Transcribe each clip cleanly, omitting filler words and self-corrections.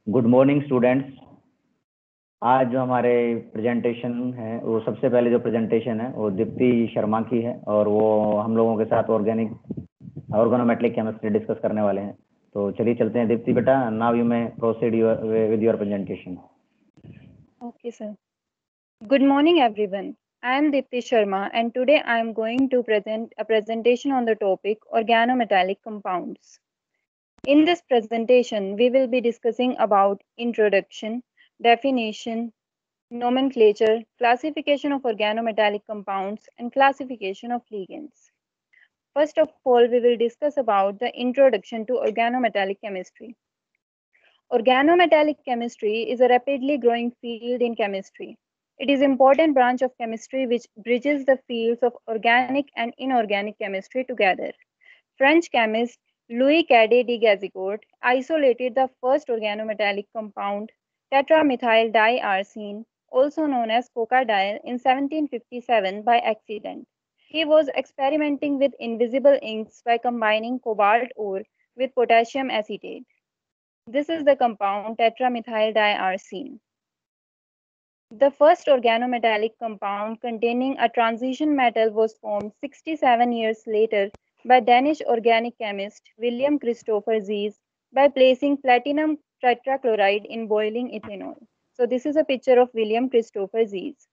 Good morning students. आज जो हमारे प्रेजेंटेशन है वो सबसे पहले जो प्रेजेंटेशन है वो दीप्ति शर्मा की है और वो हम लोगों के साथ ऑर्गेनोमेट्रिक केमिस्ट्री डिस्कस करने वाले हैं। तो चलिए चलते हैं दीप्ति बेटा, now you may proceed with your presentation. Okay, sir. Good morning, everyone. I am Dipti Sharma, and today I am going to present a presentation on the topic organometallic compounds. In this presentation, we will be discussing about introduction, definition, nomenclature, classification of organometallic compounds, and classification of ligands. First of all, we will discuss about the introduction to organometallic chemistry. Organometallic chemistry is a rapidly growing field in chemistry. It is an important branch of chemistry which bridges the fields of organic and inorganic chemistry together. French chemist Louis Cadet de Gazicourt isolated the first organometallic compound, tetramethyl diarsine, also known as cocadiol, in 1757 by accident. He was experimenting with invisible inks by combining cobalt ore with potassium acetate. This is the compound tetramethyl diarsine. The first organometallic compound containing a transition metal was formed 67 years later by Danish organic chemist William Christopher Zeiss by placing platinum tetrachloride in boiling ethanol. So this is a picture of William Christopher Zeiss.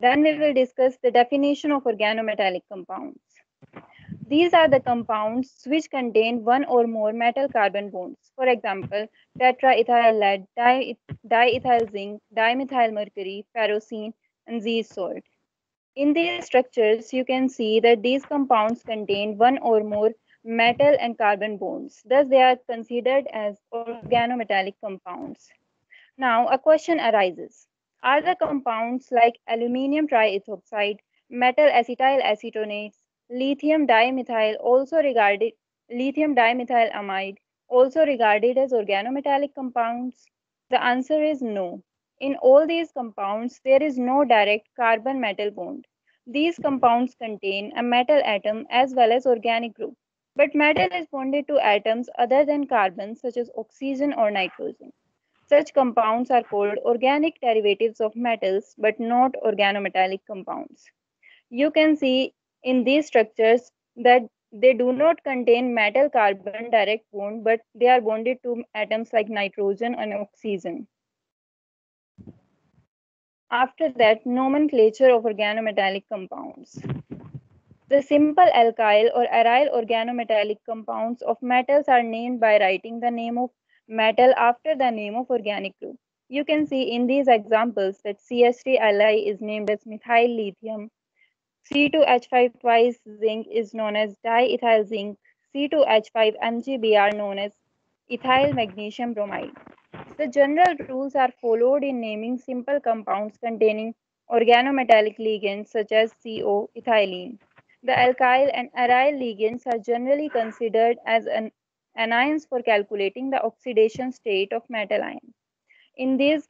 Then we will discuss the definition of organometallic compounds. These are the compounds which contain one or more metal carbon bonds. For example, tetraethyl lead, diethyl zinc, dimethyl mercury, ferrocene, and Zeiss salt. In these structures, you can see that these compounds contain one or more metal and carbon bonds. Thus, they are considered as organometallic compounds. Now, a question arises. Are the compounds like aluminium triethoxide, metal acetyl acetonates, lithium dimethylamide also regarded as organometallic compounds? The answer is no. In all these compounds, there is no direct carbon metal bond. These compounds contain a metal atom as well as organic group. But metal is bonded to atoms other than carbon, such as oxygen or nitrogen. Such compounds are called organic derivatives of metals but not organometallic compounds. You can see in these structures that they do not contain metal carbon direct bond, but they are bonded to atoms like nitrogen and oxygen. After that, nomenclature of organometallic compounds. The simple alkyl or aryl organometallic compounds of metals are named by writing the name of metal after the name of organic group. You can see in these examples that CH3Li is named as methyl lithium, C2H5 twice zinc is known as diethyl zinc, C2H5 MgB are known as ethyl magnesium bromide. The general rules are followed in naming simple compounds containing organometallic ligands such as CO, ethylene. The alkyl and aryl ligands are generally considered as anions for calculating the oxidation state of metal ion. In these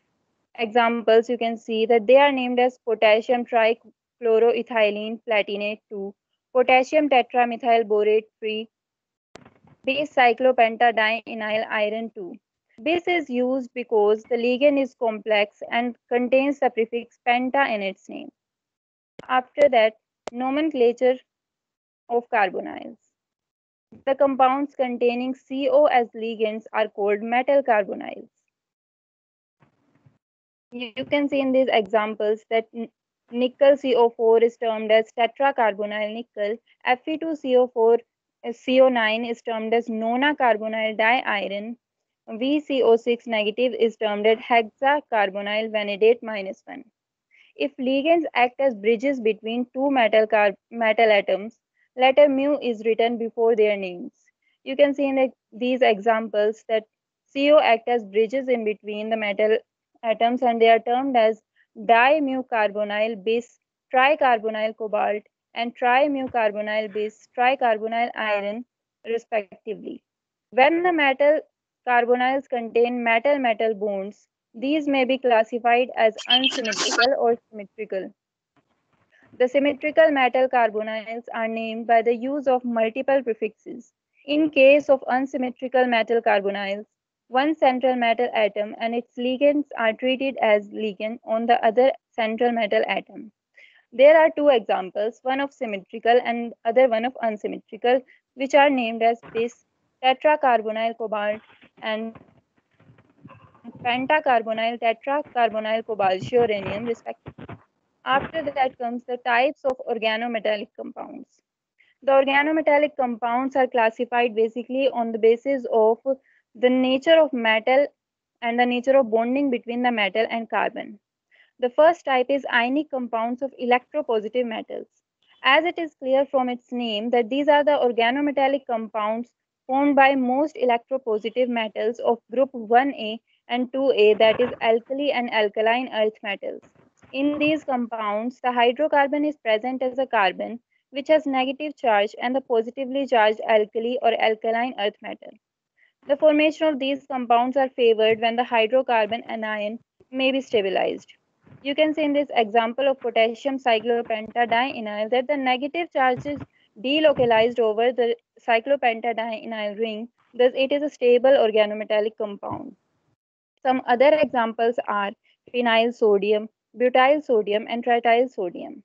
examples, you can see that they are named as potassium trichloroethylene platinate 2, potassium tetramethyl borate 3, base cyclopentadienyl iron 2. Base is used because the ligand is complex and contains the prefix penta in its name. After that, nomenclature of carbonyls. The compounds containing CO as ligands are called metal carbonyls. You can see in these examples that nickel CO4 is termed as tetracarbonyl nickel, Fe2CO4 CO9 is termed as nona-carbonyl diiron, VCO6 negative is termed as hexacarbonyl vanadate -1. If ligands act as bridges between two metal atoms, letter mu is written before their names. You can see in these examples that CO act as bridges in between the metal atoms and they are termed as dimu-carbonyl bis tricarbonyl cobalt and trimu-carbonyl bis tricarbonyl iron respectively. When the metal carbonyls contain metal-metal bonds, these may be classified as unsymmetrical or symmetrical. The symmetrical metal carbonyls are named by the use of multiple prefixes. In case of unsymmetrical metal carbonyls, one central metal atom and its ligands are treated as ligand on the other central metal atom. There are two examples, one of symmetrical and other one of unsymmetrical, which are named as bis, tetracarbonyl cobalt, and pentacarbonyl, tetracarbonyl cobaltio-uranium, respectively. After that comes the types of organometallic compounds. The organometallic compounds are classified basically on the basis of the nature of metal and the nature of bonding between the metal and carbon. The first type is ionic compounds of electropositive metals. As it is clear from its name that these are the organometallic compounds formed by most electropositive metals of group 1A and 2A, that is alkali and alkaline earth metals. In these compounds, the hydrocarbon is present as a carbon which has negative charge and the positively charged alkali or alkaline earth metal. The formation of these compounds are favored when the hydrocarbon anion may be stabilized. You can see in this example of potassium cyclopentadienyl that the negative charge is delocalized over the cyclopentadienyl ring, thus it is a stable organometallic compound. Some other examples are phenyl sodium, butyl sodium, and trityl sodium.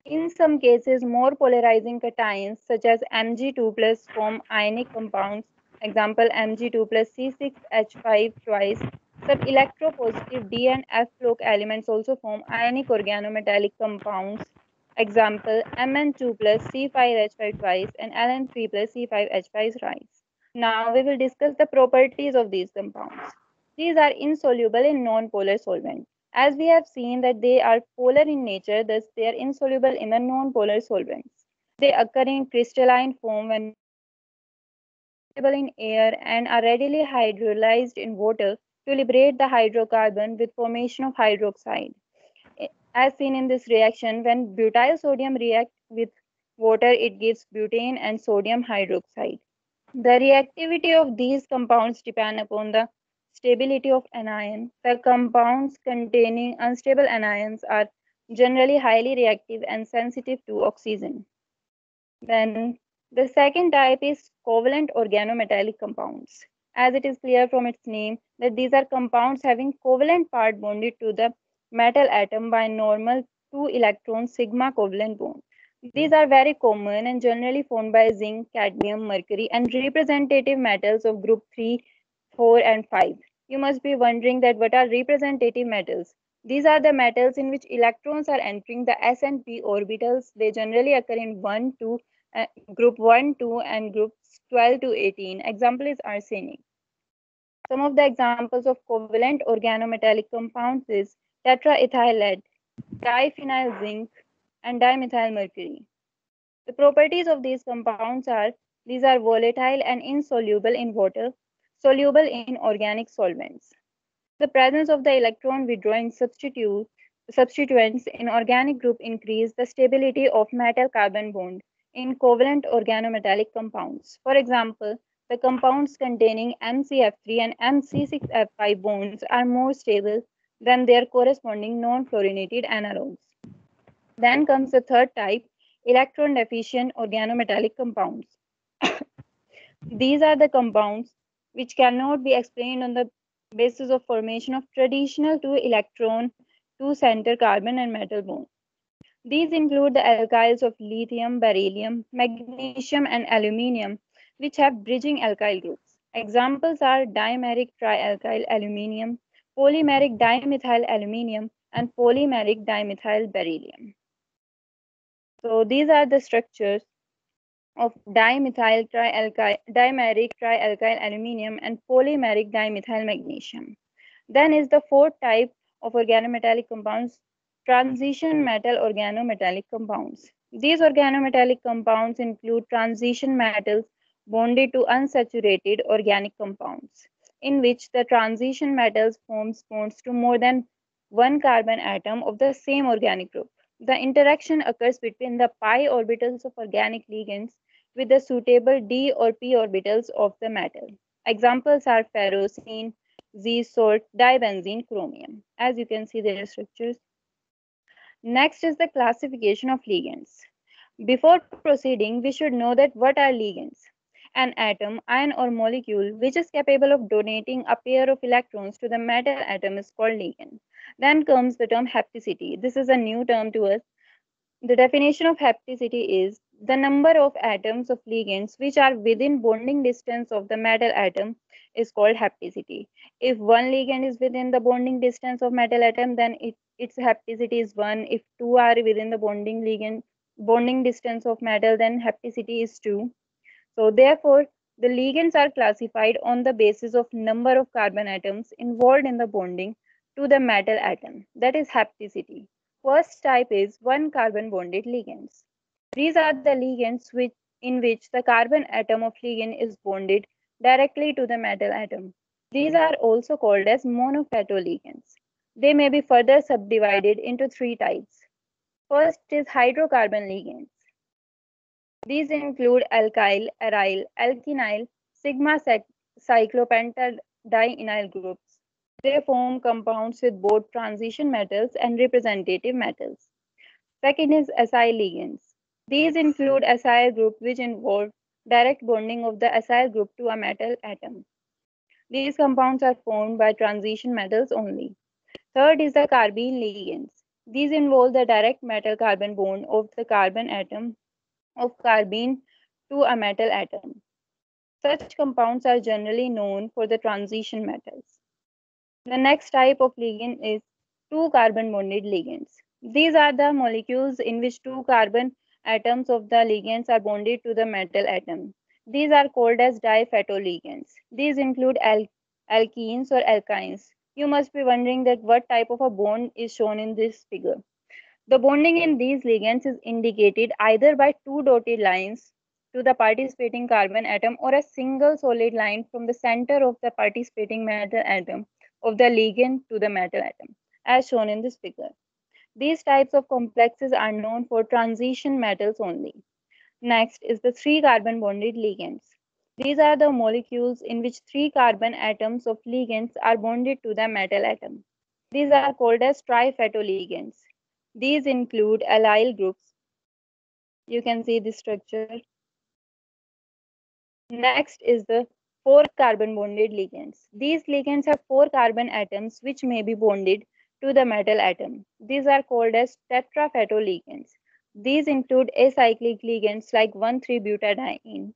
In some cases, more polarizing cations such as Mg2 plus form ionic compounds, example Mg2 plus C6H5 twice. Some electropositive D and F block elements also form ionic organometallic compounds, example Mn2 plus C5H5 twice and Ln3 plus C5H5 thrice. Now we will discuss the properties of these compounds. These are insoluble in non-polar solvents. As we have seen that they are polar in nature, thus they are insoluble in the non-polar solvents. They occur in crystalline form when in air and are readily hydrolyzed in water to liberate the hydrocarbon with formation of hydroxide. As seen in this reaction, when butyl sodium reacts with water, it gives butane and sodium hydroxide. The reactivity of these compounds depend upon the stability of anion. The compounds containing unstable anions are generally highly reactive and sensitive to oxygen. Then the second type is covalent organometallic compounds. As it is clear from its name that these are compounds having covalent part bonded to the metal atom by normal 2-electron sigma covalent bond. These are very common and generally formed by zinc, cadmium, mercury, and representative metals of group 3, 4, and 5. You must be wondering that what are representative metals? These are the metals in which electrons are entering the s and p orbitals. They generally occur in group 1, 2, and groups 12 to 18. Example is arsenic. Some of the examples of covalent organometallic compounds is tetraethyl lead, diphenyl zinc, and dimethyl mercury. The properties of these compounds are these are volatile and insoluble in water, soluble in organic solvents. The presence of the electron withdrawing substituents in organic group increase the stability of metal-carbon bond in covalent organometallic compounds. For example, the compounds containing MCF3 and MC6F5 bonds are more stable than their corresponding non-fluorinated analogues. Then comes the third type, electron deficient organometallic compounds. These are the compounds which cannot be explained on the basis of formation of traditional 2-electron, 2-center carbon and metal bonds. These include the alkyls of lithium, beryllium, magnesium, and aluminium, which have bridging alkyl groups. Examples are dimeric trialkyl aluminium, polymeric dimethyl aluminium, and polymeric dimethyl beryllium. So these are the structures of dimeric trialkyl aluminium and polymeric dimethyl magnesium. Then is the fourth type of organometallic compounds, transition metal organometallic compounds. These organometallic compounds include transition metals bonded to unsaturated organic compounds, in which the transition metals forms bonds to more than one carbon atom of the same organic group. The interaction occurs between the pi orbitals of organic ligands with the suitable d or p orbitals of the metal. Examples are ferrocene, Z-salt, dibenzene, chromium. As you can see their structures. Next is the classification of ligands. Before proceeding, we should know that what are ligands. an atom, ion or molecule which is capable of donating a pair of electrons to the metal atom is called ligand. Then comes the term hapticity. This is a new term to us. The definition of hapticity is the number of atoms of ligands which are within bonding distance of the metal atom is called hapticity. If one ligand is within the bonding distance of metal atom, then its hapticity is 1. If two are within the bonding distance of metal, then hapticity is 2. So therefore, the ligands are classified on the basis of number of carbon atoms involved in the bonding to the metal atom. That is hapticity. First type is one carbon bonded ligands. These are the ligands in which the carbon atom of ligand is bonded directly to the metal atom. These are also called as monophytoligands. They may be further subdivided into three types. First is hydrocarbon ligands. These include alkyl, aryl, alkenyl, sigma cyclopentadienyl groups. They form compounds with both transition metals and representative metals. Second is acyl ligands. These include acyl group which involve direct bonding of the acyl group to a metal atom. These compounds are formed by transition metals only. Third is the carbene ligands. These involve the direct metal-carbon bond of the carbon atom of carbene to a metal atom. Such compounds are generally known for the transition metals. The next type of ligand is two carbon bonded ligands. These are the molecules in which two carbon atoms of the ligands are bonded to the metal atom. These are called as diphytoligands. These include alkenes or alkynes. You must be wondering that what type of a bond is shown in this figure. The bonding in these ligands is indicated either by two dotted lines to the participating carbon atom or a single solid line from the center of the participating metal atom of the ligand to the metal atom, as shown in this figure. These types of complexes are known for transition metals only. Next is the three carbon bonded ligands. These are the molecules in which three carbon atoms of ligands are bonded to the metal atom. These are called as triphytoligands. These include allyl groups. You can see this structure. Next is the four carbon bonded ligands. These ligands have four carbon atoms which may be bonded to the metal atom. These are called as tetraphytoligands. These include acyclic ligands like 1,3-butadiene.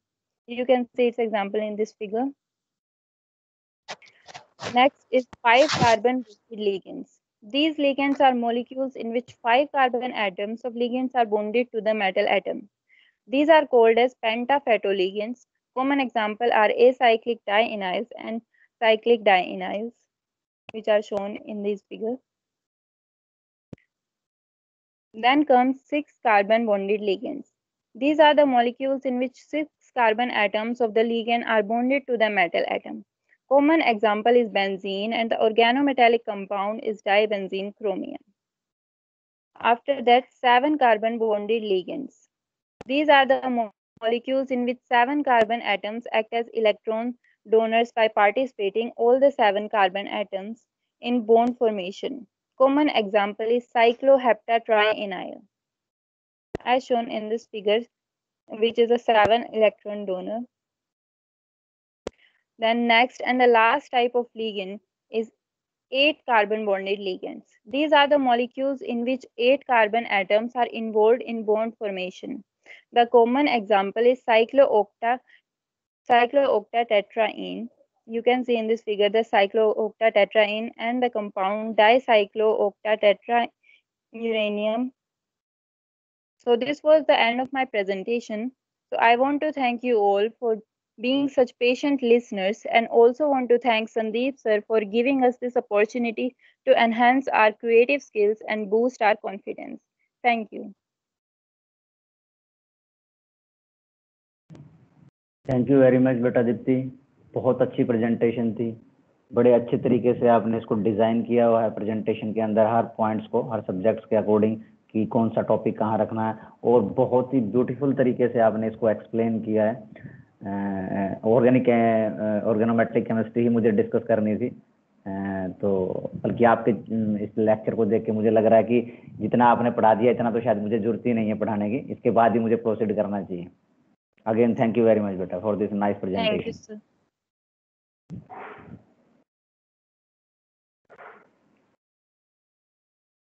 You can see its example in this figure. Next is five carbon ligands. These ligands are molecules in which five carbon atoms of ligands are bonded to the metal atom. These are called as pentaphytoligands. Common examples are acyclic dienyls and cyclic dienyls, which are shown in these figures. Then comes six carbon bonded ligands. These are the molecules in which six carbon atoms of the ligand are bonded to the metal atom. Common example is benzene, and the organometallic compound is dibenzene chromium. After that, seven carbon bonded ligands. These are the molecules in which seven carbon atoms act as electron donors by participating all the seven carbon atoms in bond formation. Common example is cycloheptatrienyl, as shown in this figure, which is a 7 electron donor. Then next and the last type of ligand is 8 carbon bonded ligands. These are the molecules in which 8 carbon atoms are involved in bond formation. The common example is cyclooctatetraene. You can see in this figure the cyclooctatetraene and the compound dicyclooctatetrauranium. So this was the end of my presentation. So I want to thank you all for being such patient listeners, and also want to thank Sandeep sir for giving us this opportunity to enhance our creative skills and boost our confidence. Thank you. Thank you very much बेटा दीप्ति, बहुत अच्छी presentation थी। बड़े अच्छे तरीके से आपने इसको डिज़ाइन किया हुआ है प्रेजेंटेशन के अंदर, हर पॉइंट्स को हर सब्जेक्ट्स के अकॉर्डिंग कि कौन सा टॉपिक कहाँ रखना है, और बहुत ही ब्यूटीफुल तरीके से आपने इसको एक्सप्लेन किया है। ऑर्गेनोमेट्रिक केमिस्ट्री ही मुझे डिस्कस करनी थी, तो बल्कि आपके इस लेक्चर को देख के मुझे लग रहा है कि जितना आपने पढ़ा दिया इतना तो शायद मुझे जरूरत ही नहीं है पढ़ाने की, इसके बाद ही मुझे प्रोसीड करना चाहिए। Again, thank you very much, beta, for this nice Thank you, presentation. sir.